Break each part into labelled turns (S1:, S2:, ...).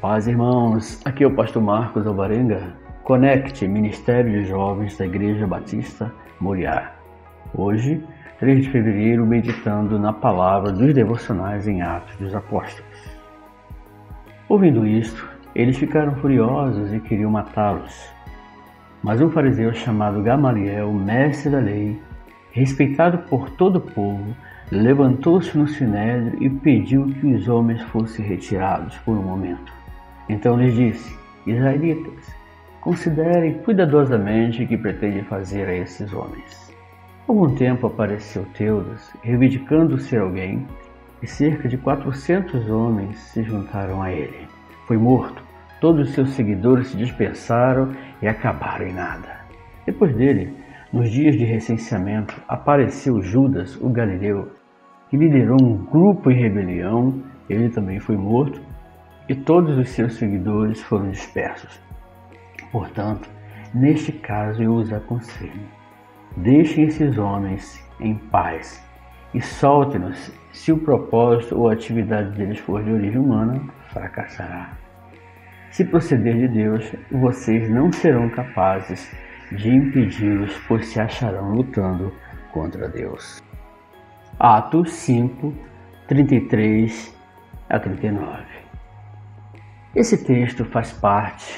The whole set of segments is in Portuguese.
S1: Paz, irmãos, aqui é o pastor Marcos Alvarenga, Conecte, Ministério de Jovens da Igreja Batista Moriá. Hoje, 3 de fevereiro, meditando na palavra dos devocionais em Atos dos Apóstolos. Ouvindo isto, eles ficaram furiosos e queriam matá-los. Mas um fariseu chamado Gamaliel, mestre da lei, respeitado por todo o povo, levantou-se no sinédrio e pediu que os homens fossem retirados por um momento. Então lhes disse: Israelitas, considerem cuidadosamente o que pretendem fazer a esses homens. Algum tempo apareceu Teudas, reivindicando ser alguém, e cerca de 400 homens se juntaram a ele. Foi morto, todos os seus seguidores se dispersaram e acabaram em nada. Depois dele, nos dias de recenseamento, apareceu Judas, o Galileu, que liderou um grupo em rebelião. Ele também foi morto e todos os seus seguidores foram dispersos. Portanto, neste caso eu os aconselho: deixem esses homens em paz e soltem-nos se o propósito ou a atividade deles for de origem humana, fracassará. Se proceder de Deus, vocês não serão capazes de impedi-los, pois se acharão lutando contra Deus. Atos 5, 33 a 39. Esse texto faz parte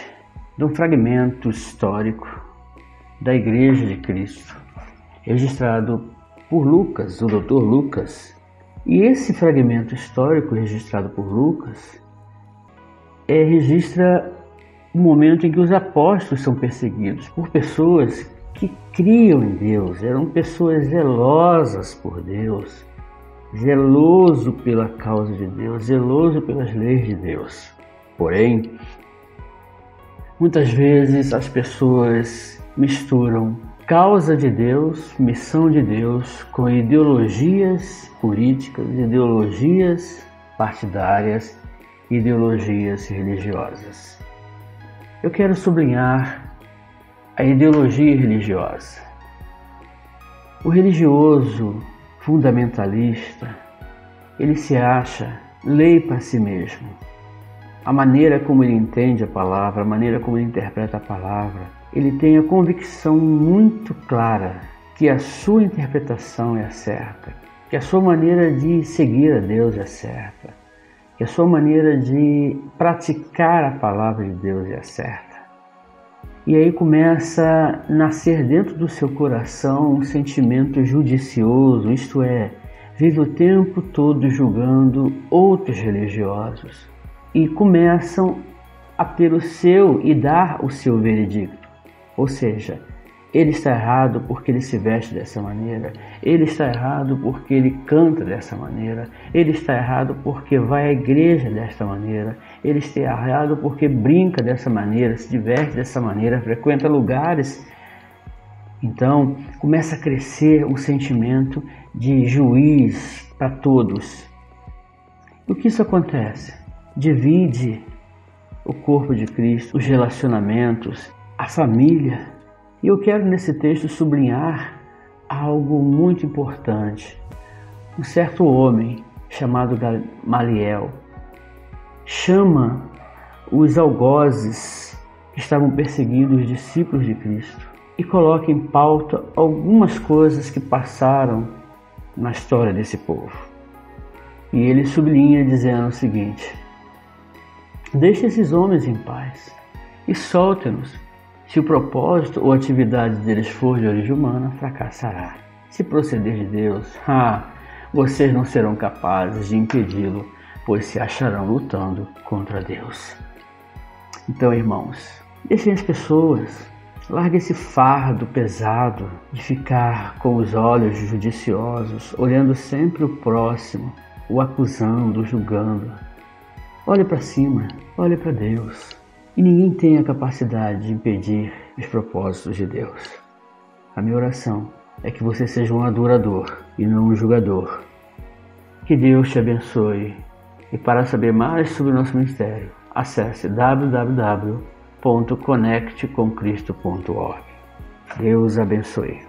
S1: de um fragmento histórico da Igreja de Cristo, registrado por Lucas, o Dr. Lucas. E esse fragmento histórico registrado por Lucas registra o momento em que os apóstolos são perseguidos por pessoas que criam em Deus, eram pessoas zelosas por Deus, zeloso pela causa de Deus, zeloso pelas leis de Deus. Porém, muitas vezes as pessoas misturam causa de Deus, missão de Deus, com ideologias políticas, ideologias partidárias, ideologias religiosas. Eu quero sublinhar a ideologia religiosa. O religioso fundamentalista, ele se acha lei para si mesmo. A maneira como ele entende a palavra, a maneira como ele interpreta a palavra, ele tem a convicção muito clara que a sua interpretação é a certa, que a sua maneira de seguir a Deus é certa, que a sua maneira de praticar a palavra de Deus é a certa. E aí começa a nascer dentro do seu coração um sentimento judicioso, isto é, vive o tempo todo julgando outros religiosos. E começam a ter o seu e dar o seu veredicto. Ou seja, ele está errado porque ele se veste dessa maneira, ele está errado porque ele canta dessa maneira, ele está errado porque vai à igreja desta maneira, ele está errado porque brinca dessa maneira, se diverte dessa maneira, frequenta lugares. Então, começa a crescer um sentimento de juiz para todos. O que isso acontece? Divide o corpo de Cristo, os relacionamentos, a família. E eu quero nesse texto sublinhar algo muito importante. Um certo homem chamado Gamaliel chama os algozes que estavam perseguindo os discípulos de Cristo e coloca em pauta algumas coisas que passaram na história desse povo. E ele sublinha dizendo o seguinte: deixe esses homens em paz e solte-nos. Se o propósito ou atividade deles for de origem humana, fracassará. Se proceder de Deus, vocês não serão capazes de impedi-lo, pois se acharão lutando contra Deus. Então, irmãos, deixem as pessoas, largue esse fardo pesado de ficar com os olhos judiciosos, olhando sempre o próximo, o acusando, o julgando. Olhe para cima, olhe para Deus. E ninguém tem a capacidade de impedir os propósitos de Deus. A minha oração é que você seja um adorador e não um julgador. Que Deus te abençoe. E para saber mais sobre o nosso ministério, acesse www.conectecomcristo.org. Deus abençoe.